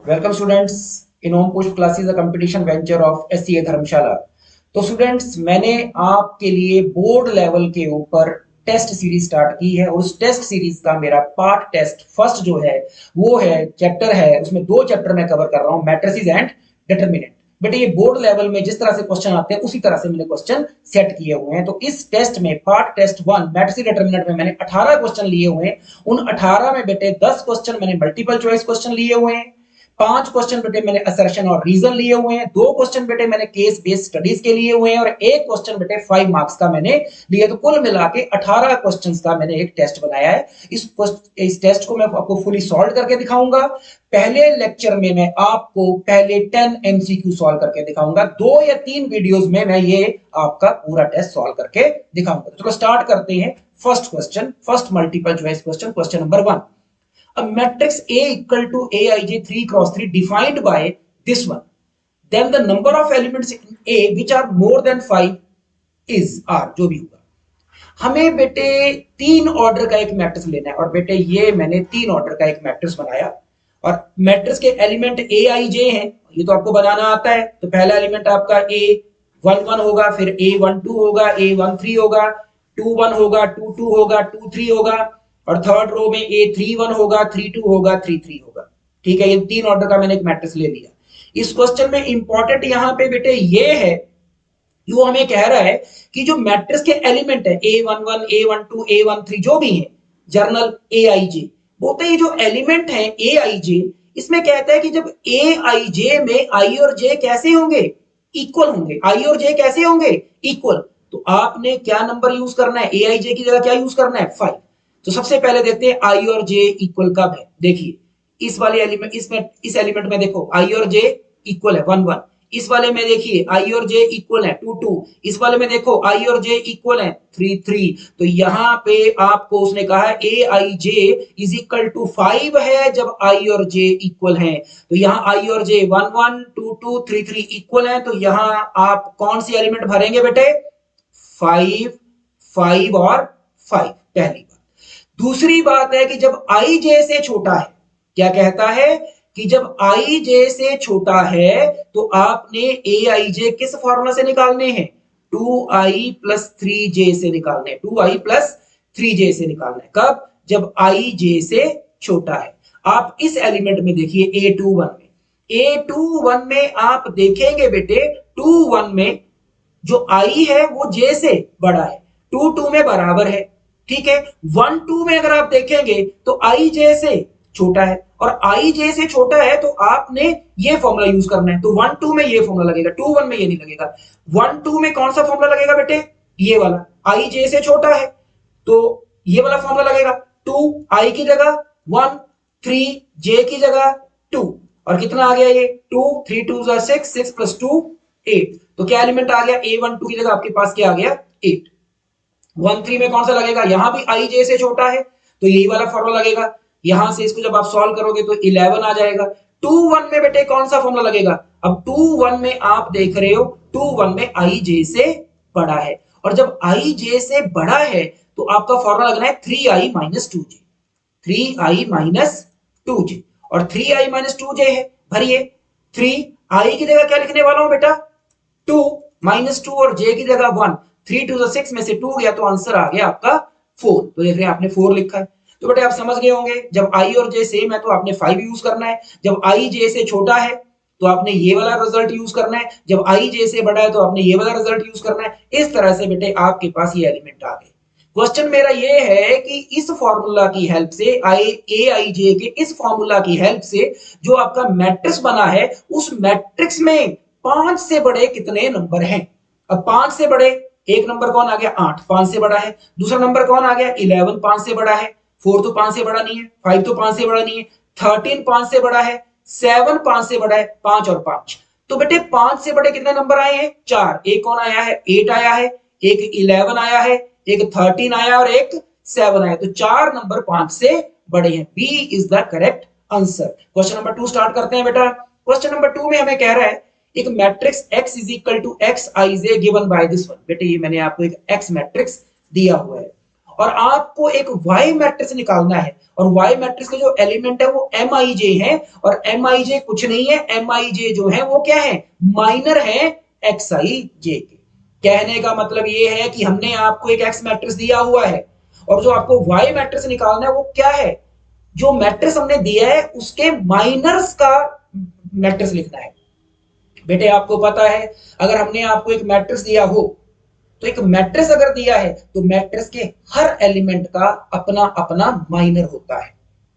Welcome students in home push classes a competition venture of SCA Dharamshala. तो students मैंने आपके लिए बोर्ड लेवल के ऊपर टेस्ट सीरीज स्टार्ट की है और उस टेस्ट सीरीज का मेरा पार्ट टेस्ट फर्स्ट जो है वो है चैप्टर है, उसमें दो चैप्टर मैं कवर कर रहा हूं, मैट्रिसेस एंड डिटरमिनेंट। बेटे ये बोर्ड लेवल में जिस तरह से क्वेश्चन आते हैं उसी तरह से मैंने क्वेश्चन सेट किए हुए हैं। तो इस टेस्ट में पार्ट टेस्ट 1 मैट्रिसेस डिटरमिनेंट में मैंने 18 क्वेश्चन लिए हुए हैं। उन 18 में बेटे 10 क्वेश्चन मैंने मल्टीपल चॉइस क्वेश्चन लिए हुए हैं, 5 क्वेश्चन बेटे मैंने असर्शन और रीजन लिए हुए हैं, 2 क्वेश्चन बेटे मैंने केस बेस्ड स्टडीज के लिए हुए हैं और एक क्वेश्चन बेटे 5 मार्क्स का मैंने लिया। तो कुल मिला के 18 क्वेश्चंस का मैंने एक टेस्ट बनाया है। इस टेस्ट को मैं आपको फुली सॉल्व करके दिखाऊंगा। पहले लेक्चर में मैं आपको पहले 10 एमसीक्यू सॉल्व करके दिखाऊंगा, 2 या 3 वीडियोस में मैं ये आपका पूरा टेस्ट सॉल्व करके दिखाऊंगा। तो चलो स्टार्ट करते हैं। First question, first multiple choice question, question number 1। A matrix A equal to Aij 3 cross 3 defined by this one. Then the number of elements in A which are more than 5 is R, जो भी होगा। हमें बेटे 3 order का एक matrix लेना है और बेटे ये मैंने 3 ऑर्डर का एक मैट्रिक्स बनाया और मैट्रिक्स के एलिमेंट ए आई जे हैं, ये तो आपको बनाना आता है। तो पहला एलिमेंट आपका ए 1 1 होगा, फिर ए 1 2 होगा, ए 1 3 होगा, 2 1 होगा, 2 2 होगा, 2 3 होगा और थर्ड रो में ए 3 1 होगा, 3 2 होगा, 3 3 होगा। ठीक है, ये 3 ऑर्डर का मैंने एक मैट्रिक्स ले लिया। इस क्वेश्चन में इंपॉर्टेंट यहां पे बेटे ये है, वो हमें कह रहा है कि जो मैट्रिक्स के एलिमेंट है A11 A12 A13 जो भी है जर्नल ए आई जे, बोलते हैं जो एलिमेंट है ए आई जे, इसमें कहता है कि जब ए आई जे में आई और जे कैसे होंगे, इक्वल होंगे। आई और जे कैसे होंगे, इक्वल। तो आपने क्या नंबर यूज करना है, ए आई जे की जगह क्या यूज करना है, 5। तो सबसे पहले देखते हैं आई और जे इक्वल कब है। देखिए इस वाले एलिमेंट, इसमें इस एलिमेंट में देखो आई और जे इक्वल है 1 1। इस वाले में देखिए आई और जे इक्वल है 2 2। इस वाले में देखो आई और जे इक्वल है 3 3। तो यहां पे आपको उसने कहा है ए आई जे इज इक्वल टू 5 है जब आई और जे इक्वल है। तो यहां आई और जे 1 1 2 2 3 3 इक्वल है। तो यहां आप कौन सी एलिमेंट भरेंगे बेटे, 5 5 और 5, पहली बात। दूसरी बात है कि जब आई जे से छोटा है, क्या कहता है कि जब आई जे से छोटा है तो आपने ए आई जे किस फॉर्मूला से निकालने हैं, 2i प्लस 3j से निकालने, 2i प्लस 3j से निकालना है। कब, जब आई जे से छोटा है। आप इस एलिमेंट में देखिए A21 में, A21 में आप देखेंगे बेटे 21 में जो आई है वो जे से बड़ा है, 2 में बराबर है। ठीक है, 1 2 में अगर आप देखेंगे तो आई जे से छोटा है और आई जे से छोटा है तो आपने ये फॉर्मूला यूज करना है। तो 1 2 में ये फॉर्मूला लगेगा, 2 1 में ये नहीं लगेगा। 1 2 में कौन सा फॉर्मूला लगेगा बेटे, ये वाला, आई जे से छोटा है तो ये वाला फॉर्मूला लगेगा। 2 आई की जगह 1, 3 जे की जगह 2 और कितना आ गया ये 2 3 2 6 6 प्लस 2 8। तो क्या एलिमेंट आ गया, A12 की जगह आपके पास क्या आ गया 8। 1 3 में कौन सा लगेगा, यहां भी आई जे से छोटा है तो यही वाला फॉर्मूला लगेगा। यहां से इसको जब आप सॉल्व करोगे तो 11 आ जाएगा। 2 1 में बेटे कौन सा फॉर्मूला लगेगा, अब 2 1 में आप देख रहे हो 2 1 में आई जे से बड़ा है और जब आई जे से बड़ा है तो आपका फॉर्मूला लगना है 3i minus 2j, 3i minus 2j और 3i माइनस 2j है। भरिए 3i की जगह क्या लिखने वाला हूं बेटा 2 माइनस 2 और j की जगह 1, 3 2 6 में से 2 गया तो आंसर आ गया आपका 4। तो देख रहे हैं आपने 4 लिखा है। तो बेटे आप समझ गए होंगे जब i और j सेम है तो आपने 5 यूज करना है, जब i j से छोटा है तो आपने ये वाला रिजल्ट यूज करना है, जब i j से बड़ा है तो आपने ये वाला रिजल्ट यूज करना है। इस तरह से बेटे आपके पास ये एलिमेंट आ गए। क्वेश्चन मेरा ये है कि इस फॉर्मूला की हेल्प से ए आई जे के इस फॉर्मूला की हेल्प से जो आपका मैट्रिक्स बना है उस मैट्रिक्स में 5 से बड़े कितने नंबर हैं। अब 5 से बड़े, एक नंबर कौन आ गया 8, 5 से बड़ा है। दूसरा नंबर कौन आ गया 11, 5 से बड़ा है। 4 तो 5 से बड़ा नहीं है, 5 तो 5 से बड़ा नहीं है, 13 5 से बड़ा है, 7 5 से बड़ा है, 5 और 5। तो बेटे 5 से बड़े कितने नंबर आए हैं, 4। एक कौन आया है 8 आया है, एक 11 आया है, एक 13 आया और एक 7 आया। तो 4 नंबर 5 से बड़े हैं। B is the correct answer. Question number 2 start करते हैं बेटा। क्वेश्चन नंबर 2 में हमें कह रहा है एक matrix x is equal to X I J given by this one. बेटे ये मैंने आपको एक x मैट्रिक्स दिया हुआ है और आपको एक वाई मैट्रिक्स निकालना है और वाई मैट्रिक्स के जो एलिमेंट है वो एम आई जे है और एम आई जे कुछ नहीं है, एम आई जे जो है वो क्या है, माइनर है एक्स आई जे के। कहने का मतलब ये है कि हमने आपको एक एक्स मैट्रिक्स दिया हुआ है और जो आपको वाई मैट्रिक्स निकालना है वो क्या है, जो मैट्रिक्स हमने दिया है उसके माइनर्स का मैट्रिक्स लिखना है। बेटे आपको पता है अगर हमने आपको एक मैट्रिक्स दिया हो तो एक मैट्रिक्स अगर दिया है तो मैट्रिक्स के हर एलिमेंट का अपना अपना माइनर होता है।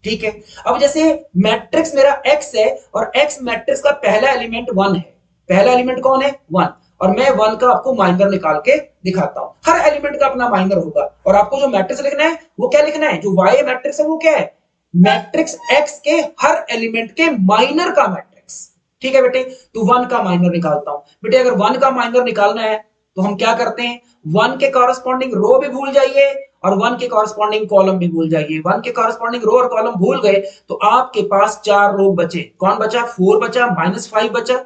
ठीक है, अब जैसे मैट्रिक्स मेरा एक्स है और एक्स मैट्रिक्स का पहला एलिमेंट वन है, पहला एलिमेंट कौन है, वन, और मैं वन का आपको माइनर निकाल के दिखाता हूं। हर एलिमेंट का अपना माइनर होगा और आपको जो मैट्रिक्स लिखना है वो क्या लिखना है, जो वाई मैट्रिक्स है वो क्या है, मैट्रिक्स एक्स के हर एलिमेंट के माइनर का मैट्रिक्स। ठीक है बेटे, तो वन का माइनर निकालता हूं। बेटे अगर वन का माइनर निकालना है तो हम क्या करते हैं, वन के कॉरेस्पॉन्डिंग रो भी भूल जाइए और वन के कॉरेस्पॉन्डिंग कॉलम भी भूल जाइए। वन के कॉरेस्पॉन्डिंग रो और कॉलम भूल गए तो आपके पास चार रो बचे, कौन बचा, फोर बचा, माइनस फाइव बचा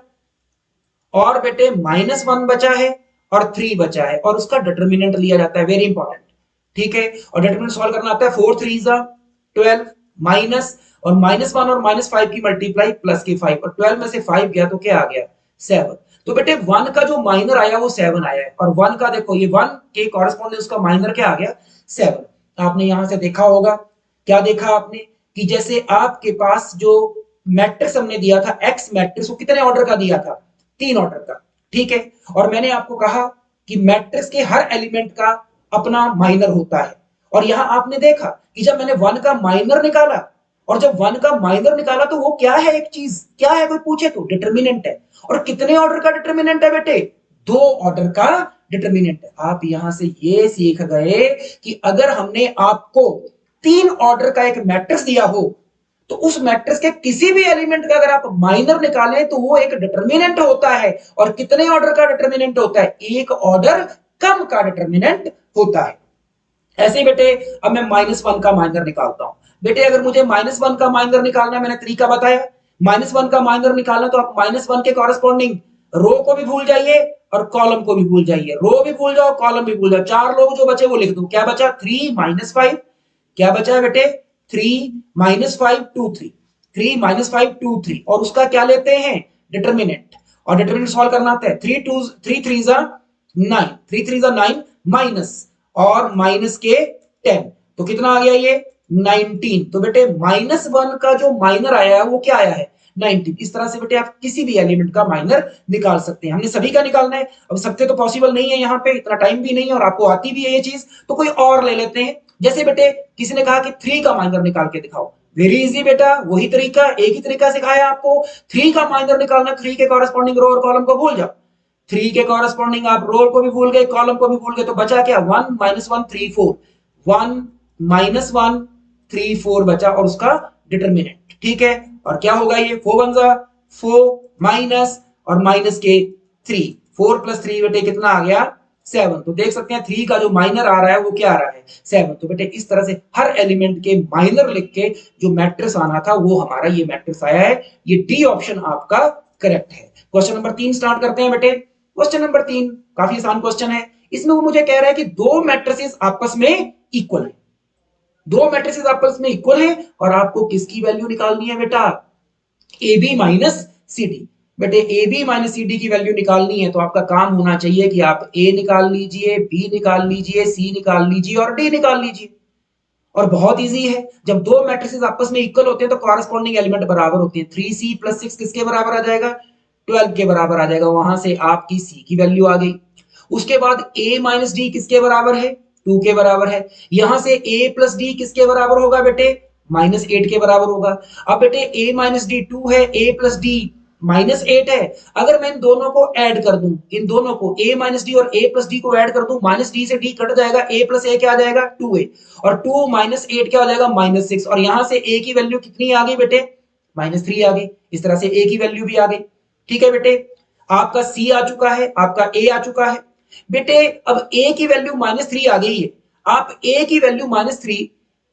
और बेटे माइनस वन बचा है और थ्री बचा है और उसका डिटर्मिनेंट लिया जाता है, वेरी इंपॉर्टेंट। ठीक है, और डिटर्मिनेंट सॉल्व करना आता है, फोर थ्री जा 12 माइनस और माइनस वन और माइनस फाइव की मल्टीप्लाई प्लस के फाइव और 12 में से फाइव गया तो क्या आ गया, सेवन। तो बेटे वन का जो माइनर आया वो सेवन आया है और वन का देखो ये वन के कॉरेस्पॉन्डिंग उसका माइनर क्या आ गया, सेवन। आपने यहां से देखा होगा, क्या देखा आपने कि जैसे आपके पास जो मैट्रिक्स हमने दिया था एक्स मैट्रिक्स वो कितने ऑर्डर का दिया था, तीन ऑर्डर का। ठीक है, और मैंने आपको कहा कि मैट्रिक्स के हर एलिमेंट का अपना माइनर होता है और यहां आपने देखा कि जब मैंने वन का माइनर निकाला और जब वन का माइनर निकाला तो वो क्या है, एक चीज क्या है कोई पूछे तो डिटर्मिनेंट है। और कितने ऑर्डर का डिटर्मिनेंट है बेटे, दो ऑर्डर का डिटर्मिनेंट है। आप यहां से ये सीख गए कि अगर हमने आपको तीन ऑर्डर का एक मैट्रिक्स दिया हो तो उस मैट्रिक्स के किसी भी एलिमेंट का अगर आप माइनर निकालें तो वो एक डिटर्मिनेंट होता है। और कितने ऑर्डर का डिटर्मिनेंट होता है, एक ऑर्डर कम का डिटर्मिनेंट होता है। ऐसे ही बेटे अब मैं माइनस वन का माइनर निकालता हूं। बेटे अगर मुझे माइनस वन का माइनर निकालना है, मैंने तरीका बताया, माइनस वन का माइनर निकालना तो आप माइनस वन के कॉरेस्पॉन्डिंग रो को भी भूल जाइए और कॉलम को भी भूल जाइए, रो भी भूल जाओ कॉलम भी भूल जाओ, चार लोग जो बचे वो लिख दो। क्या बचा, थ्री माइनस फाइव, क्या बचा है बेटे, three minus five two three, three minus five two three और उसका क्या लेते हैं, डिटर्मिनेंट। और डिटर्मिनेंट सॉल्व करना आता है, थ्री थ्री जा नाइन, थ्री थ्री जा नाइन माइनस और माइनस के 10 तो कितना आ गया ये 19। तो बेटे माइनस वन का जो माइनर आया है वो क्या आया है, 19। इस तरह से बेटे आप किसी भी एलिमेंट का माइनर निकाल सकते हैं। हमने सभी का निकालना है, अब सबसे तो पॉसिबल नहीं है, यहाँ पे इतना टाइम भी नहीं है और आपको आती भी है ये चीज, तो कोई और ले लेते हैं। जैसे बेटे किसी ने कहा कि थ्री का माइनर निकाल के दिखाओ, वेरी इजी बेटा, वही तरीका, एक ही तरीका सिखाया आपको। थ्री का माइनर निकालना, थ्री के कॉरेस्पॉन्डिंग रो और कॉलम को भूल जाओ, थ्री के कॉरेस्पॉन्डिंग आप रो को भी भूल गए कॉलम को भी भूल गए, तो बचा क्या, one minus one three four, one minus one three four बचा और उसका डिटर्मिनेंट। ठीक है, और क्या होगा ये, फोर वन जा फोर माइनस और माइनस के थ्री, फोर प्लस थ्री बेटे कितना आ गया, सेवन। तो देख सकते हैं थ्री का जो माइनर आ रहा है वो क्या आ रहा है, सेवन। तो बेटे इस तरह से हर एलिमेंट के माइनर लिख के जो मैट्रिक्स आना था वो हमारा ये मैट्रिक्स आया है। ये डी ऑप्शन आपका करेक्ट है। क्वेश्चन नंबर 3 स्टार्ट करते हैं बेटे। क्वेश्चन नंबर 3 काफी आसान क्वेश्चन है। इसमें वो मुझे कह रहा है कि दो मैट्रिसेस आपस में इक्वल है, दो मैट्रिसेस आपस में इक्वल है और आपको किसकी वैल्यू निकालनी है बेटा, A B minus C D. बेटे A B minus C D की वैल्यू निकालनी है तो आपका काम होना चाहिए कि आप ए निकाल लीजिए, बी निकाल लीजिए, सी निकाल लीजिए और डी निकाल लीजिए। और बहुत इजी है, जब दो मैट्रिसेस आपस में इक्वल होते हैं तो कॉरेस्पॉन्डिंग एलिमेंट बराबर होते हैं। 3c प्लस 6 किसके बराबर आ जाएगा, 12 के बराबर आ जाएगा। वहां से आपकी c की वैल्यू आ गई। उसके बाद a माइनस डी किसके बराबर है, 2 के बराबर है। यहां से a प्लस डी किसके बराबर होगा बेटे, माइनस 8 के बराबर होगा। अब बेटे a माइनस डी 2 है, a प्लस डी माइनस 8 है। अगर मैं इन दोनों को ऐड कर दूं, इन दोनों को a माइनस डी और a प्लस डी को ऐड कर दूं, माइनस डी से डी कट जाएगा, a प्लस a क्या आ जाएगा 2a और 2 माइनस 8 क्या हो जाएगा माइनस 6 और यहां से a की वैल्यू कितनी आ गई बेटे, माइनस 3 आ गई। इस तरह से a की वैल्यू भी आ गई। ठीक है बेटे, आपका c आ चुका है, आपका a आ चुका है। बेटे अब a की वैल्यू माइनस 3 आ गई है, आप a की वैल्यू माइनस 3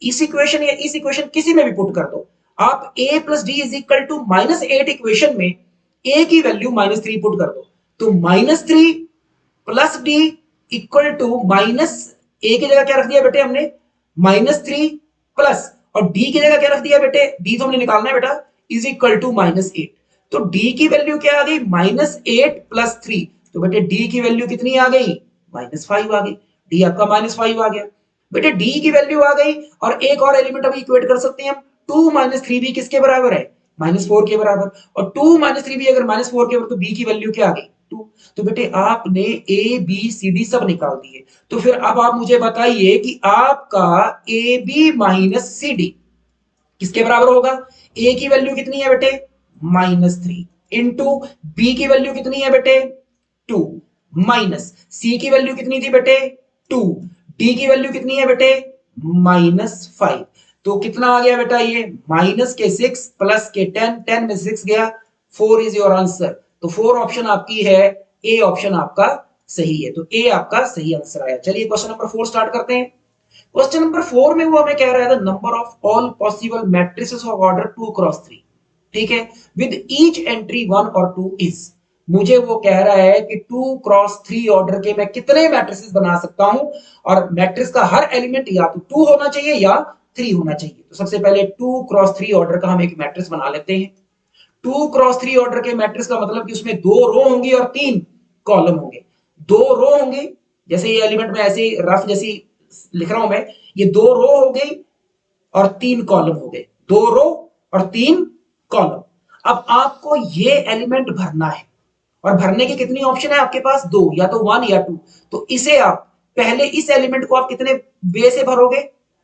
इस इक्वेशन या इस इक्वेशन किसी में भी पुट कर दो। आप a plus D is equal to minus 8 equation में a की वैल्यू माइनस 3 पुट कर दो तो minus 3 plus D equal to minus A की जगह क्या रख दिया बेटे हमने -3 प्लस, और डी की जगह क्या रख दिया बेटे, डी तो हमने निकालना है बेटा, इज इक्वल टू -8। तो डी की वैल्यू क्या आ गई, -8 प्लस 3। तो बेटे डी की वैल्यू कितनी आ गई, -5 आ गई। डी आपका -5 आ गया बेटे, डी की वैल्यू आ गई। और एक और एलिमेंट अभी इक्वेट कर सकते हैं हम, 2 - 3 भी किसके बराबर है, -4 के बराबर। और 2 - 3 भी अगर -4 के बराबर, तो बी की वैल्यू क्या आ गई, 2। तो बेटे आपने ए बी सी डी सब निकाल दिए। तो फिर अब आप मुझे बताइए कि आपका A B minus C D किसके बराबर होगा। ए की वैल्यू कितनी है बेटे, -3 इंटू बी की वैल्यू कितनी है बेटे, 2 माइनस सी की वैल्यू कितनी थी बेटे, 2, डी की वैल्यू कितनी है बेटे, -5। तो कितना आ गया बेटा ये, -6 प्लस के 10, 10 में 6 गया, 4 इज योर आंसर। तो 4 ऑप्शन आपकी है, ए ऑप्शन आपका सही है। तो ए आपका सही आंसर आया। चलिए क्वेश्चन नंबर 4 स्टार्ट करते हैं। क्वेश्चन नंबर 4 में वो हमें कह रहा है, the number of all possible matrices of order 2 cross 3, ठीक है, विद ईच एंट्री 1 और 2 इज। मुझे वो कह रहा है कि 2 क्रॉस 3 ऑर्डर के मैं कितने मैट्रिसेस बना सकता हूं, और मैट्रिक्स का हर एलिमेंट या तो 2 होना चाहिए या 3 होना चाहिए। तो सबसे पहले 2 क्रॉस 3 ऑर्डर का हम एक मैट्रिक्स बना लेते हैं। 2 क्रॉस 3 ऑर्डर के मैट्रिक्स का मतलब कि उसमें 2 रो होंगी और 3 कॉलम होंगे। 2 रो होंगे, जैसे ये एलिमेंट में ऐसे रफ जैसी लिख रहा हूं मैं, ये 2 रो हो गई और 3 कॉलम हो गए, 2 रो और 3 कॉलम। अब आपको ये एलिमेंट भरना है, और भरने की कितनी ऑप्शन है आपके पास, 2, या तो 1 या 2। तो इसे आप पहले इस एलिमेंट को आप कितने वे से भरोगे,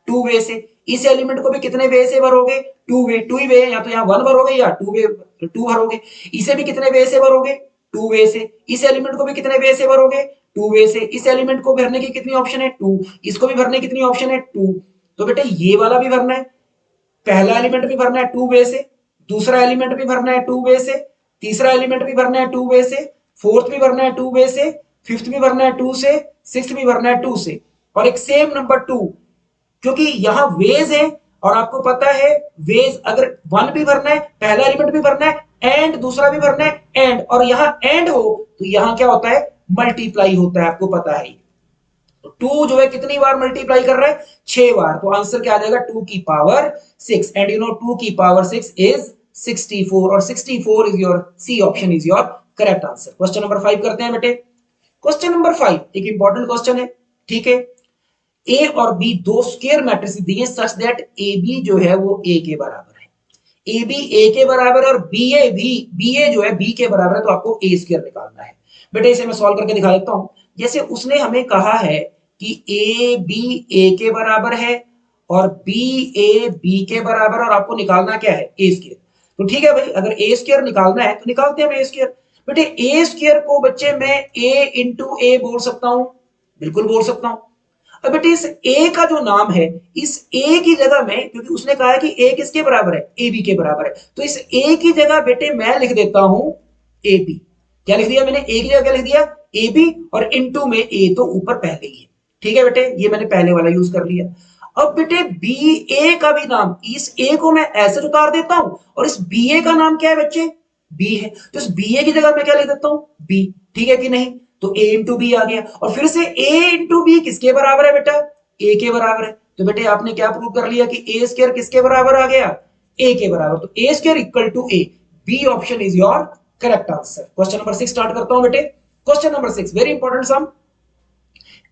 2 वे से। इस एलिमेंट को भी कितने वे से भरोगे, 2 वे। 2 ही वे, या तो यहाँ 1 भरोगे या 2 वे, 2 भरोगे। इसे भी कितने वे से भरोगे, 2 वे से। इस एलिमेंट को भी कितने वे से भरोगे, 2 वे से। इस एलिमेंट को भरने की कितनी ऑप्शन है, 2। इसको भी भरने की कितनी ऑप्शन है, 2। तो बेटे ये वाला भी भरना है, पहला एलिमेंट भी भरना है 2 वे से, दूसरा एलिमेंट भी भरना है 2 वे से, तीसरा एलिमेंट भी भरना है 2 वे से, फोर्थ भी भरना है 2 वे से, फिफ्थ भी भरना है 2 से, सिक्स्थ भी भरना है 2 से, और एक सेम नंबर 2, क्योंकि यहां वेज है। और आपको पता है वेज अगर 1 भी भरना है, पहला एलिमेंट भी भरना है, एंड दूसरा भी भरना है, एंड, और यहां एंड हो तो यहां क्या होता है, मल्टीप्लाई होता है, आपको पता है। 2 जो है कितनी बार मल्टीप्लाई कर रहा है, 6 बार। तो आंसर क्या आ जाएगा, 2 की पावर 6, एंड यू नो 2 की पावर 6 इज 64, और 64 is your C option is your correct answer. Question number 5 करते हैं बेटे। क्वेश्चन नंबर 5 एक इंपॉर्टेंट क्वेश्चन है, ठीक है। ए और बी दो स्क्वायर मैट्रिक्स दिए सच दैट ए बी जो है वो ए के बराबर है। ए बी ए के बराबर है और बी ए जो है बी के बराबर है, तो आपको ए स्क्वायर निकालना है। बेटे इसे मैं सॉल्व करके दिखा देता हूं। जैसे उसने हमें कहा है कि ए बी ए के बराबर है और बी ए बी के बराबर, और आपको निकालना क्या है, ए स्क्वायर। तो ठीक है भाई, अगर ए स्क्वायर निकालना है तो निकालते हैं हम ए स्क्वायर। बेटे ए स्क्वायर को बच्चे मैं ए इंटू ए बोल सकता हूं, बिल्कुल बोल सकता हूं। अब बेटे इस ए का जो नाम है, इस ए की जगह में, क्योंकि उसने कहा है कि ए किसके बराबर है, ए बी के बराबर है, तो इस ए की जगह बेटे मैं लिख देता हूं ए बी। क्या लिख दिया मैंने, ए की जगह क्या लिख दिया, ए बी, और इनटू में ए तो ऊपर पहले ही है। ठीक है बेटे, ये मैंने पहले वाला यूज कर लिया। अब बेटे बी ए का भी नाम, इस ए को मैं ऐसे उतार देता हूं, और इस बी ए का नाम क्या है बच्चे, बी है, तो इस बी ए की जगह मैं क्या लिख देता हूं, बी। ठीक है कि नहीं, तो ए इंटू बी आ गया, और फिर से ए इंटू बी किसके बराबर है बेटा, ए के बराबर है। तो बेटे आपने क्या प्रूव कर लिया कि ए स्क्वायर किसके बराबर आ गया, ए के बराबर। तो A square equal to A, B option is your correct answer. Question number 6 start करता हूं बेटे। Question number 6 very important sum.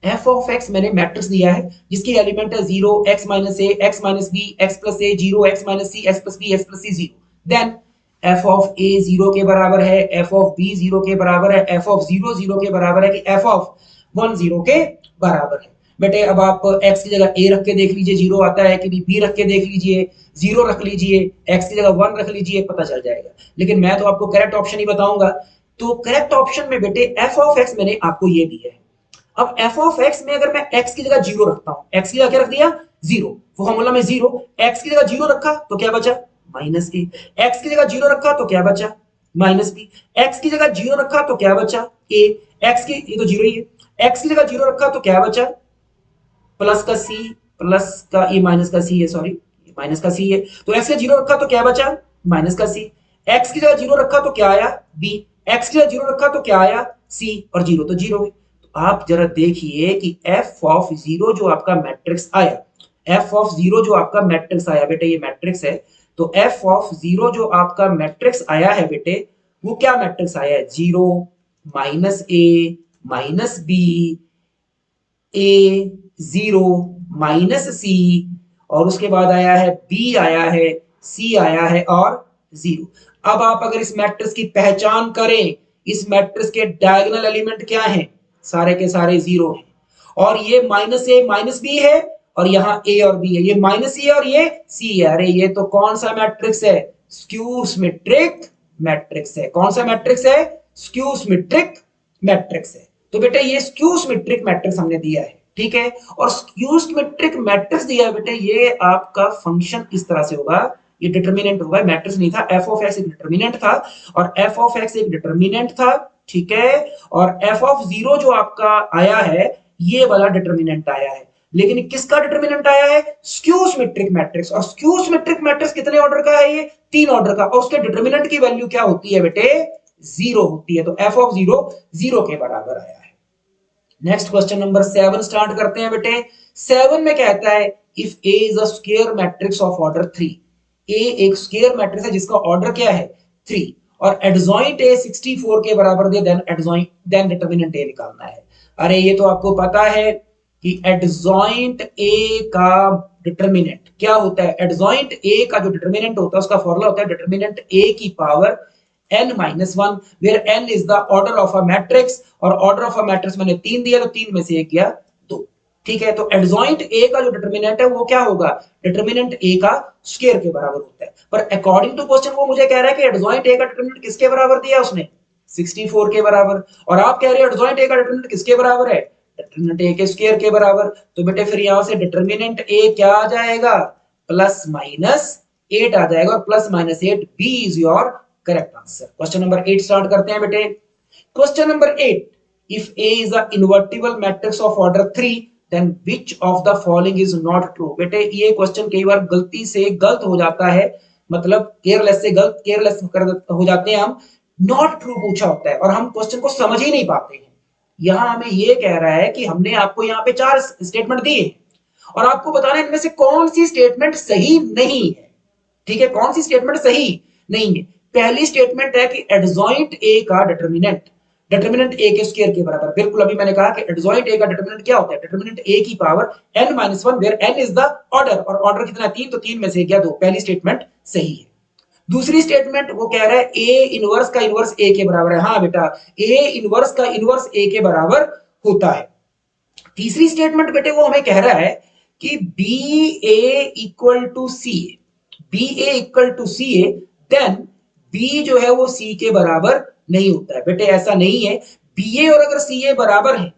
F of X मैंने मैट्रिक्स दिया है जिसकी एलिमेंट है 0 x minus A, x minus B, x plus A, 0 x minus C, x plus B, x plus C 0। Then F of A 0 के बराबर है, F of B 0 के बराबर है, एफ ऑफ 0 0 के बराबर है, कि एफ ऑफ 1 0 के बराबर है। बेटे अब आप x की जगह a रख के देख लीजिए 0 आता है कि नहीं, b रख के देख लीजिए 0 रख लीजिए, x की जगह 1 रख लीजिए, पता चल जाएगा। लेकिन मैं तो आपको करेक्ट ऑप्शन ही बताऊंगा। तो करेक्ट ऑप्शन में बेटे एफ ऑफ एक्स मैंने आपको ये दिया है। अब एफ ऑफ एक्स में अगर मैं एक्स की जगह 0 रखता हूं, एक्स की जगह क्या रख दिया, 0, फॉर्मूला में 0, एक्स की जगह 0 रखा तो क्या बचा, माइनस ए, एक्स की जगह 0 रखा तो क्या बचा, माइनस बी, एक्स की जगह 0 रखा तो क्या बचा, ए, एक्स की, ये तो 0 ही है, एक्स की जगह 0 रखा तो क्या बचा, प्लस का सी, प्लस का ये माइनस का सी है, सॉरी माइनस का सी है, तो एक्स का 0 रखा तो क्या बचा, माइनस का सी, एक्स की जगह 0 रखा तो क्या आया, बी, एक्स की जगह 0 रखा तो क्या आया, सी, और 0 तो 0 है। आप जरा देखिए कि एफ ऑफ जीरो जो आपका मैट्रिक्स आया, एफ ऑफ जीरो जो आपका मैट्रिक्स आया बेटे, ये मैट्रिक्स है, तो एफ ऑफ जीरो जो आपका मैट्रिक्स आया है बेटे, वो क्या मैट्रिक्स आया है? जीरो, माइनस ए, माइनस बी, ए, जीरो, माइनस सी, और उसके बाद आया है बी, आया है सी, आया है और जीरो। अब आप अगर इस मैट्रिक्स की पहचान करें, इस मैट्रिक्स के डायगोनल एलिमेंट क्या हैं? सारे के सारे जीरो हैं, और ये माइनस ए माइनस बी है, और यहाँ ए और बी है, ये माइनस सी और ये सी है। अरे ये तो कौन सा मैट्रिक्स है? स्क्यू सिमेट्रिक मैट्रिक्स है। कौन सा मैट्रिक्स है? स्क्यू सिमेट्रिक मैट्रिक्स है। तो बेटे ये स्क्यू सिमेट्रिक मैट्रिक्स हमने दिया है, ठीक है। और स्क्यू सिमेट्रिक मैट्रिक्स दिया है बेटे, ये आपका फंक्शन इस तरह से होगा, ये डिटरमिनेंट होगा, मैट्रिक्स नहीं था, एफ ऑफ एक्स एक डिटरमिनेंट था, और एफ ऑफ एक्स एक डिटरमिनेंट था, ठीक है। और एफ ऑफ जीरो जो आपका आया है, ये वाला डिटरमिनेंट आया है। लेकिन किसका डिटरमिनेंट आया है? Skew symmetric matrix. और स्क्यू सिमेट्रिक मैट्रिक्स कितने ऑर्डर का है? ये 3 ऑर्डर का, और उसके डिटरमिनेंट की वैल्यू क्या होती है बेटे? जीरो होती है। तो एफ ऑफ जीरो जीरो के बराबर आया है। नेक्स्ट क्वेश्चन नंबर 7 स्टार्ट करते हैं बेटे। 7 में कहता है if A is a square matrix of order 3, ए एक स्क्वायर मैट्रिक्स है जिसका ऑर्डर क्या है? 3, और एडजॉइंट ए 64 के बराबर दे, देन डिटरमिनेंट ए निकालना है। अरे ये तो आपको पता है कि एडजॉइंट ए का डिटरमिनेंट क्या होता है? एडजॉइंट ए का जो डिटरमिनेंट होता है उसका फॉर्मूला होता है डिटरमिनेंट ए की power n minus 1, where n is the order of a matrix, और order of a matrix मैंने 3 दिया, तो 3 में से एक गया 2, ठीक है। तो एडजॉइंट ए का जो डिटरमिनेंट है वो क्या होगा? डिटरमिनेंट ए का स्क्वायर के बराबर होता है। पर अकॉर्डिंग टू क्वेश्चन वो मुझे कह रहा है कि एडजॉइंट ए का डिटरमिनेंट किसके बराबर दिया उसने? 64 के बराबर। और आप कह रहे हो एडजॉइंट ए का डिटरमिनेंट किसके बराबर है? डिटरमिनेंट ए के स्क्वायर के बराबर। तो बेटे फिर यहां से डिटरमिनेंट ए क्या आ जाएगा? प्लस माइनस 8 आ जाएगा, और plus minus 8 B is your correct answer. Question number 8 start करते हैं बेटे। Question number 8, if A is a invertible matrix of order 3, then which of the following is not true. बेटे ये क्वेश्चन कई बार गलती से गलत हो जाता है, मतलब केयरलेस से गलत, केयरलेस हो जाते हैं हम, नॉट ट्रू पूछा होता है और हम क्वेश्चन को समझ ही नहीं पाते हैं। यहां हमें ये कह रहा है कि हमने आपको यहाँ पे 4 स्टेटमेंट दिए और आपको बताना है इनमें से कौन सी स्टेटमेंट सही नहीं है, ठीक है। कौन सी स्टेटमेंट सही नहीं है? पहली स्टेटमेंट है कि एडजॉइंट ए का डिटरमिनेंट ए के स्क्वायर के बराबर। बिल्कुल अभी मैंने कहा कि एडजॉइंट ए का डिटरमिनेंट क्या होता है? डिटरमिनेंट ए की power n-1, where n is the order, और ऑर्डर कितना? 3, तो 3 में से गया 2। पहली स्टेटमेंट सही है। दूसरी स्टेटमेंट वो कह रहा है ए इनवर्स का इनवर्स ए के बराबर है। हाँ बेटा, ए इनवर्स का इनवर्स ए के बराबर होता है। तीसरी स्टेटमेंट बेटे वो हमें कह रहा है कि B A equal to C A, B A equal to C A, then B जो है वो सी के बराबर नहीं होता है। बेटे ऐसा नहीं है, बी ए और अगर सी ए बराबर है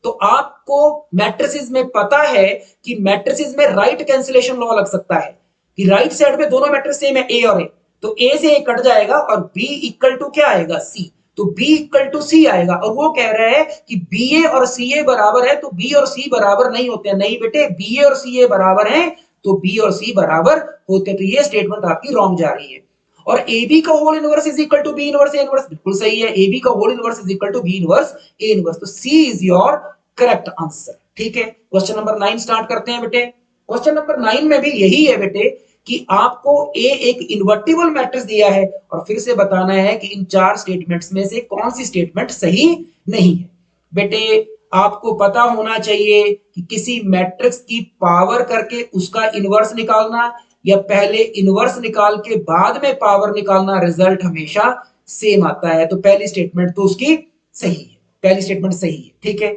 तो आपको मैट्रिसेस में पता है कि मैट्रिसेस में राइट कैंसिलेशन लॉ लग सकता है कि राइट साइड में दोनों मैट्रिक्स सेम है, ए और ए, तो ए से ए कट जाएगा और बी इक्वल टू क्या आएगा? सी। तो B इक्वल टू सी आएगा, और वो कह रहा है कि बी ए और सी ए बराबर है, तो बी और सी बराबर नहीं होते हैं। नहीं बेटे, बी ए और सी ए बराबर हैं तो बी और सी बराबर होते हैं। तो ये स्टेटमेंट आपकी रॉन्ग जा रही है। और ए बी का whole inverse is equal to B inverse A inverse, बिल्कुल सही है। ए बी का whole inverse is equal to B inverse A inverse, तो C is your correct answer, ठीक है। क्वेश्चन नंबर 9 स्टार्ट करते हैं बेटे। क्वेश्चन नंबर 9 में भी यही है बेटे कि आपको ए एक इन्वर्टिबल मैट्रिक्स दिया है और फिर से बताना है कि इन 4 स्टेटमेंट्स में से कौन सी स्टेटमेंट सही नहीं है। बेटे आपको पता होना चाहिए कि किसी मैट्रिक्स की पावर करके उसका इनवर्स निकालना या पहले इनवर्स निकाल के बाद में पावर निकालना, रिजल्ट हमेशा सेम आता है। तो पहली स्टेटमेंट तो उसकी सही है, पहली स्टेटमेंट सही है, ठीक है।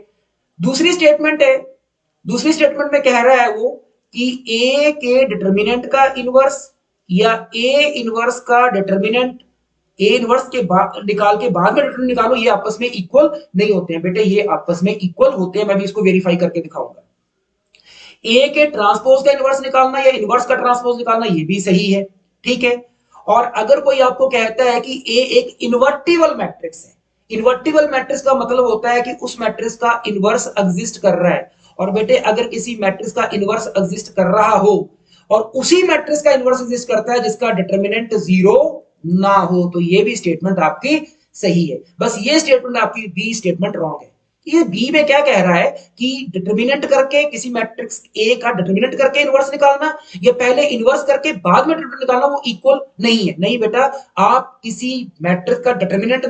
दूसरी स्टेटमेंट है, दूसरी स्टेटमेंट में कह रहा है वो कि ए के डिटरमिनेंट का इनवर्स या ए इनवर्स का डिटरमिनेंट ए इनवर्स के बाद निकाल के बाद में डिटरमिनेंट निकालो, ये आपस में इक्वल नहीं होते हैं। बेटे ये आपस में इक्वल होते हैं, मैं भी इसको वेरीफाई करके दिखाऊंगा। ए के ट्रांसपोज का इनवर्स निकालना या इनवर्स का ट्रांसपोज निकालना, ये भी सही है, ठीक है। और अगर कोई आपको कहता है कि ए एक इन्वर्टिबल मैट्रिक्स है, इन्वर्टिबल मैट्रिक्स का मतलब होता है कि उस मैट्रिक्स का इनवर्स एग्जिस्ट कर रहा है। और बेटे अगर किसी मैट्रिक्स का इनवर्स एग्जिस्ट कर रहा हो और उसी मैट्रिक्स का इनवर्स एग्जिस्ट करता है जिसका डिटरमिनेंट 0 ना हो, तो ये भी स्टेटमेंट आपकी सही है। बस ये स्टेटमेंट आपकी बी स्टेटमेंट रॉन्ग है। ये बी में क्या कह रहा है कि डिटर्मिनेंट करके किसी मैट्रिक्स ए का डिटर्मिनेंट करके इनवर्स निकालना या पहले इनवर्स करके बाद में डिटर्मिनेंट निकालना वो इक्वल नहीं है। नहीं बेटा, आप किसी मैट्रिक्स का डिटर्मिनेंट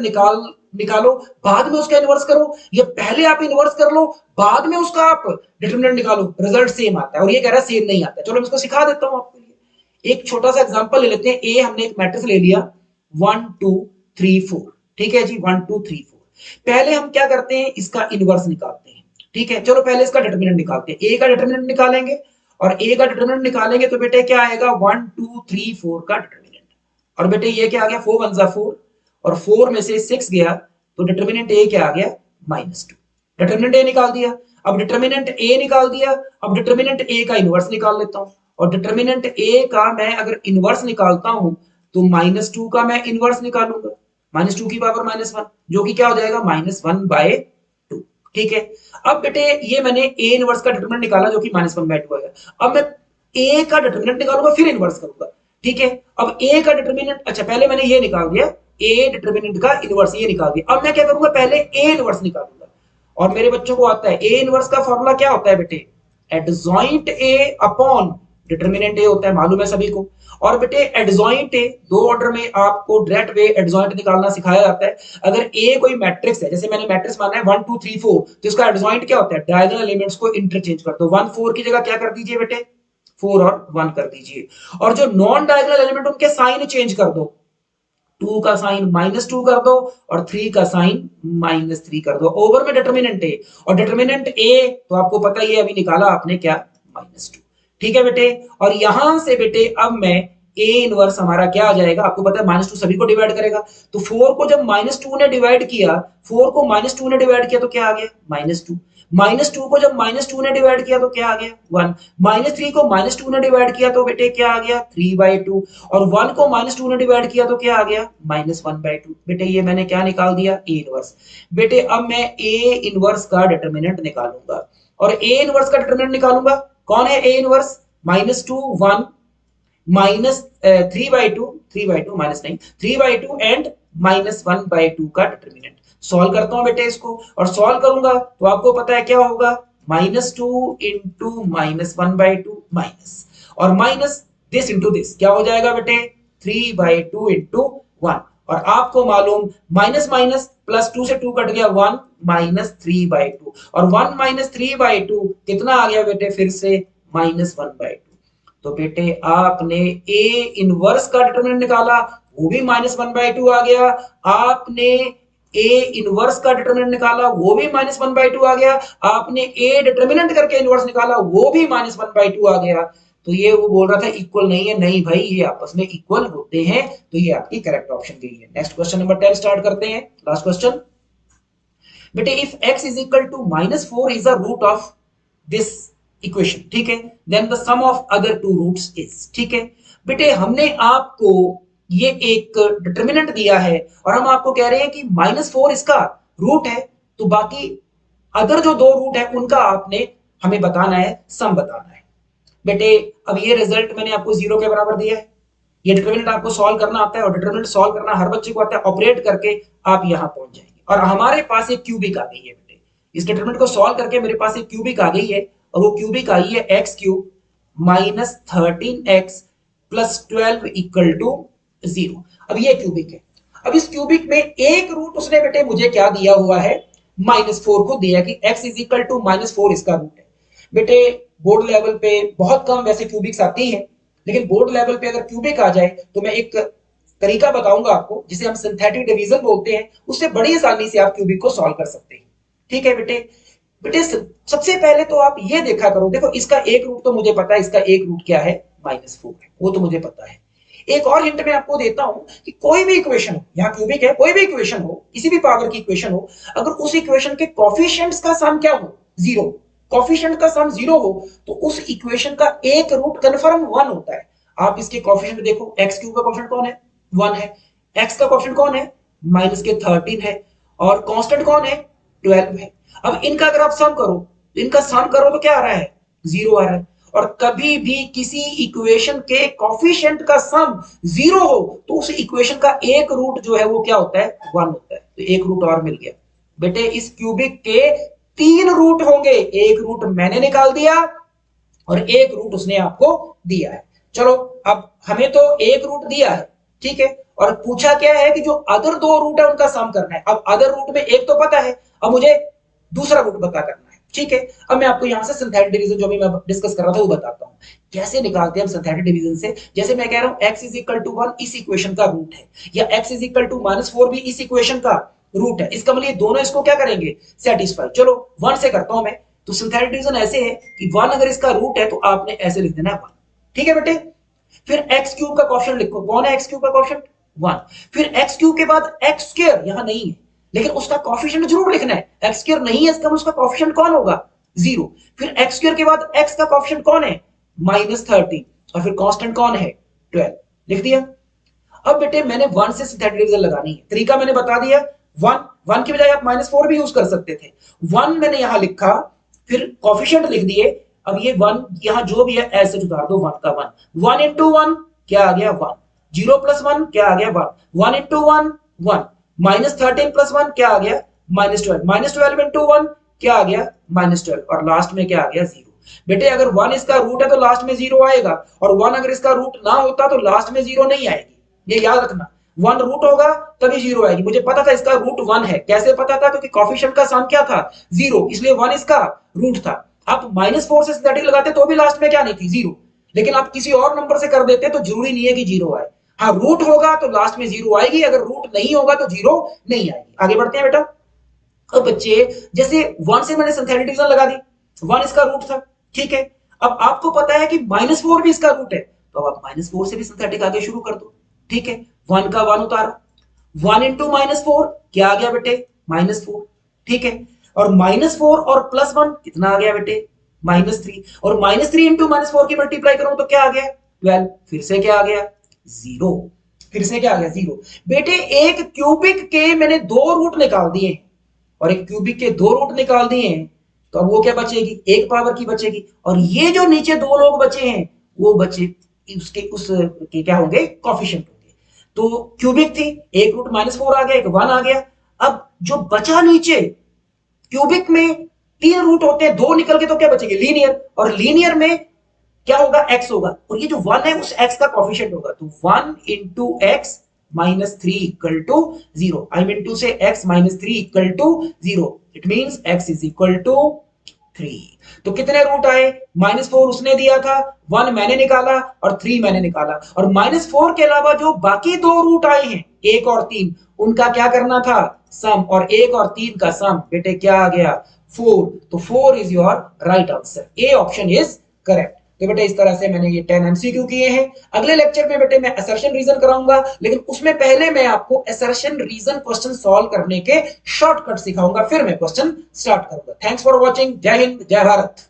निकालो, बाद में उसका इनवर्स करो, या पहले आप इनवर्स कर लो, बाद में उसका आप डिटर्मिनेंट निकालो, रिजल्ट सेम आता है। और ये कह रहा है सेम नहीं आता। चलो मैं इसको सिखा देता हूं आपके लिए। एक छोटा सा एग्जांपल ले लेते हैं। ए हमने एक मैट्रिक्स ले लिया 1 2 3 4, ठीक है जी, 1 2 3 4। पहले हम क्या करते हैं, इसका इनवर्स निकालते हैं। ठीक है, चलो पहले इसका डिटरमिनेंट निकालते हैं। ए का डिटरमिनेंट निकालेंगे, और ए का डिटरमिनेंट निकालेंगे तो बेटे क्या आएगा, 1 2 3 4 का डिटरमिनेंट। और बेटे ये क्या आ गया, 4 1 4, और 4 में से 6 गया तो डिटरमिनेंट ए क्या आ गया, -2। डिटरमिनेंट ए निकाल दिया। अब डिटरमिनेंट ए निकाल दिया, अब डिटरमिनेंट ए का इनवर्स निकाल लेता हूं। और डिटरमिनेंट ए का मैं अगर इनवर्स निकालता हूं तो -2 का मैं इनवर्स निकालूंगा, -2 की पावर -1, जो कि क्या हो जाएगा, -1/2। ठीक है, अब बेटे ये मैंने ए इनवर्स का डिटरमिनेंट निकाला जो कि -1/2 आएगा। अब मैं ए का डिटरमिनेंट निकालूंगा फिर इनवर्स करूंगा। ठीक है, अब ए का डिटरमिनेंट, अच्छा पहले मैंने ये निकाल दिया, ए डिटरमिनेंट का इनवर्स ये निकाल दिया। अब मैं क्या करूंगा, पहले ए इनवर्स निकालूंगा। और मेरे बच्चों को आता है ए इनवर्स का फॉर्मूला क्या होता है बेटे, adjoint A upon determinant A होता है, मालूम है सभी को। और बेटे एडजॉइंट ए, दो ऑर्डर में आपको डायरेक्ट वे एडजॉइंट निकालना सिखाया जाता है। अगर ए कोई मैट्रिक्स है, जैसे मैंने मैट्रिक्स माना है 1 2 3 4, तो इसका एडजॉइंट क्या होता है, डायगोनल एलिमेंट्स को इंटरचेंज कर दो। 1 4 की जगह क्या कर दीजिए बेटे, 4 और 1 कर दीजिए। और जो नॉन डायगोनल एलिमेंट उनके साइन चेंज कर दो, 2 का साइन -2 कर दो और 3 का साइन -3 कर दो। ओवर में डिटरमिनेंट ए, और डिटरमिनेंट ए तो आपको पता ही है, अभी निकाला आपने क्या, -2। ठीक है बेटे, और यहां से बेटे अब मैं ए इनवर्स हमारा क्या आ जाएगा, आपको पता है -2 सभी को डिवाइड करेगा। तो 4 को जब -2 ने डिवाइड किया, 4 को -2 ने डिवाइड किया तो क्या आ गया, -2। -2 को जब -2 ने डिवाइड किया तो क्या आ गया, 1। -3 को -2 ने डिवाइड किया तो बेटे क्या आ गया, 3/2। और 1 को -2 ने डिवाइड किया तो क्या आ गया, -1/2। बेटे ये मैंने क्या निकाल दिया, ए इनवर्स। बेटे अब मैं ए इनवर्स का डिटरमिनेंट निकालूंगा, और ए इनवर्स का डिटरमिनेंट निकालूंगा। कौन है ए इनवर्स, -2 1 -3/2, 3/2 माइनस नहीं, 3/2 एंड -1/2 का डिटरमिनेंट। सॉल्व करता हूं बेटे इसको, और सॉल्व करूंगा तो आपको पता है क्या होगा, -2 इंटू -1/2 माइनस, और माइनस दिस इंटू दिस क्या हो जाएगा बेटे, 3/2 इंटू 1। और आपको मालूम माइनस माइनस प्लस 2 से 2 कट गया, 1 -3/2, और 1 -3/2 कितना आ गया बेटे, फिर से -1/2। तो बेटे आपने ए इनवर्स का डिटरमिनेंट निकाला, वो भी -1/2 आ गया। आपने ए इनवर्स का डिटरमिनेंट निकाला, वो भी -1/2 आ गया। आपने ए डिटरमिनेंट करके इनवर्स निकाला, वो भी -1/2 आ गया। तो ये वो बोल रहा था इक्वल नहीं है, नहीं भाई ये आपस में इक्वल होते हैं। तो ये आपकी करेक्ट ऑप्शन गई है। नेक्स्ट क्वेश्चन नंबर 10 स्टार्ट करते हैं, लास्ट क्वेश्चन। बेटे if x is equal to -4 is the root of this equation, ठीक है, then the sum of other two roots is, ठीक है। बेटे हमने आपको ये एक डिटरमिनेंट दिया है और हम आपको कह रहे हैं कि -4 इसका रूट है, तो बाकी अदर जो दो रूट है उनका आपने हमें बताना है, सम बताना है। बेटे अब ये रिजल्ट मैंने आपको 0 के बराबर दिया है। ये डिटरमिनेंट आपको सॉल्व करना आता है, और डिटरमिनेंट सॉल्व करना हर बच्चे को आता है। ऑपरेट करके आप यहां पहुंच जाएंगे, और हमारे पास एक क्यूबिक आ गई है बेटे। इस डिटरमिनेंट को सॉल्व करके मेरे पास एक क्यूबिक आ गई है, और वो क्यूबिक आई है x³ -13x + 12 = 0। अब ये क्यूबिक है। अब इस क्यूबिक में एक रूट उसने बेटे मुझे क्या दिया हुआ है, -4 को दिया कि x = -4 इसका रूट है। बेटे बोर्ड लेवल पे बहुत कम वैसे क्यूबिक्स आती हैं, लेकिन बोर्ड लेवल पे अगर क्यूबिक आ जाए तो मैं एक तरीका बताऊंगा आपको, जिसे हम सिंथेटिक डिवीजन बोलते हैं। उससे बड़ी आसानी से आप क्यूबिक को सॉल्व कर सकते हैं। ठीक है बेटे। बेटे सबसे पहले तो आप ये देखा करो, देखो इसका एक रूट तो मुझे पता है, इसका एक रूट क्या है, -4 है, वो तो मुझे पता है। एक और हिंट मैं आपको देता हूं कि कोई भी इक्वेशन हो, यहां क्यूबिक है, कोई भी इक्वेशन हो, किसी भी पावर की इक्वेशन हो, अगर उस इक्वेशन के कोफिशिएंट्स का सम क्या हो, 0, कोफिशिएंट का सम 0 हो, तो उस इक्वेशन का एक रूट कंफर्म 1 होता है। आप इसके कोफिशिएंट देखो, x³ का कोफिशिएंट कौन है, 1 है। x का कोफिशिएंट कौन है, -13 है। और कांस्टेंट कौन है, 12 है। अब इनका अगर आप सम करो, इनका सम करो तो क्या आ रहा है, 0 आ रहा है। और कभी भी किसी इक्वेशन के कोफिशिएंट का सम 0 हो तो उस इक्वेशन का एक रूट जो है वो क्या होता है, 1 होता है। तो एक रूट और मिल गया। बेटे इस क्यूबिक के 3 रूट होंगे, एक रूट मैंने निकाल दिया और एक रूट उसने आपको दिया है। चलो अब हमें तो एक रूट दिया है, ठीक है, और पूछा क्या है कि जो अदर 2 रूट है उनका सम करना है। अब अदर रूट में एक तो पता है, अब मुझे दूसरा रूट पता करना है, ठीक है। अब मैं आपको यहां से सिंथेटिक डिवीजन जो भी मैं डिस्कस कर रहा था वो बताता हूं कैसे निकालते हैं हम सिंथेटिक डिवीजन से। जैसे मैं कह रहा हूं x इज इक्वल टू 1 इस इक्वेशन का रूट है, या x इज इक्वल टू -4 भी इस इक्वेशन का रूट है, इसका मतलब ये दोनों इसको क्या करेंगे, सेटिस्फाई। चलो 1 से करता हूं मैं। तो सिंथेटिक डिवीजन ऐसे है कि 1 अगर इसका रूट है तो आपने ऐसे लिख देना है 1, ठीक है बेटे। फिर एक्स क्यूब का क्वेश्चन लिखो, कौन है एक्स क्यूब का क्वेश्चन, 1। फिर एक्स क्यूब के बाद एक्स स्क्वायर यहां नहीं है, लेकिन उसका कॉफिशिएंट जरूर लिखना है। एक्स स्क्वायर नहीं है, इसका उसका कॉफिशिएंट कौन होगा, 0। फिर एक्स स्क्वायर के बाद एक्स का कॉफिशिएंट कौन है, -30, और फिर कांस्टेंट कौन है, 12, लिख दिया। अब बेटे मैंने 1 से सिंथेटिक डिवीजन लगानी है, तरीका मैंने बता दिया। 1 की बजाय आप -4 भी यूज कर सकते थे। 1 मैंने यहां लिखा, फिर कॉफिशिएंट लिख दिए। अब ये 1 यहां जो भी है ऐसे उतार दो, 1 का 1, 1 इंटू 1 क्या आ गया 1, 0 प्लस 1 क्या आ गया 1, 1 इंटू 1 1, -13 प्लस 1 क्या आ गया -12, -12 इंटू 1 क्या आ गया -12, और लास्ट में क्या आ गया 0। बेटे अगर 1 इसका रूट है तो लास्ट में 0 आएगा, और 1 अगर इसका रूट ना होता तो लास्ट में 0 नहीं आएगी, ये याद रखना। 1 रूट होगा तभी 0 आएगी। मुझे पता था इसका रूट 1 है, कैसे पता था, क्योंकि कॉफिशिएंट का सम क्या था 0, इसलिए 1 इसका रूट था। आप -4 से सिंथेटिक लगाते तो भी लास्ट में क्या नहीं थी 0, लेकिन आप किसी और नंबर से कर देते तो जरूरी नहीं है कि 0 आए। हाँ रूट होगा तो लास्ट में 0 आएगी, अगर रूट नहीं होगा तो 0 नहीं आएगी। आगे बढ़ते हैं बेटा। अब बच्चे जैसे 1 से मैंने सिंथेटिक डिवीजन लगा दी, 1 इसका रूट था, ठीक है। अब आपको पता है कि -4 भी इसका रूट है, तो अब आप -4 से भी सिंथेटिक आगे शुरू कर दो, ठीक है। 1 का 1 उतारा, 1 इंटू -4 क्या आ गया बेटे -4, ठीक है। और -4 और +1 कितना आ गया बेटे -3, और -3 इंटू -4 की मल्टीप्लाई करूं तो क्या आ गया 12, फिर से क्या आ गया 0, फिर से क्या आ गया 0। बेटे एक क्यूबिक के मैंने 2 रूट निकाल दिए, और एक क्यूबिक के 2 रूट निकाल दिए हैं, तो अब वो क्या बचेगी, एक पावर की बचेगी, और ये जो नीचे 2 लोग बचे हैं वो बचे उसके उस के क्या होंगे, कॉफिशिएंट होंगे। तो क्यूबिक थी, एक रूट -4 आ गया, एक 1 आ गया। अब जो बचा नीचे क्यूबिक में 3 रूट होते हैं, 2 निकल के तो क्या बचेंगे लीनियर, और लीनियर में क्या होगा x होगा, और ये जो 1 है उस x का कॉफिशिएंट होगा, तो 1 into X -3 equal to 0। I mean to say x -3 equal to 0, it means x is equal to 3। तो कितने रूट आए, -4 उसने दिया था, 1 मैंने निकाला और 3 मैंने निकाला, और -4 के अलावा जो बाकी 2 रूट आए हैं 1 और 3, उनका क्या करना था सम, और 1 और 3 का सम बेटे क्या आ गया 4। तो 4 is your right answer, A option is correct. तो बेटे इस तरह से मैंने ये 10 एमसीक्यू किए हैं। अगले लेक्चर में बेटे मैं असर्शन रीजन कराऊंगा, लेकिन उसमें पहले मैं आपको असर्शन रीजन क्वेश्चन सॉल्व करने के शॉर्टकट सिखाऊंगा, फिर मैं क्वेश्चन स्टार्ट करूंगा। थैंक्स फॉर वॉचिंग, जय हिंद जय भारत।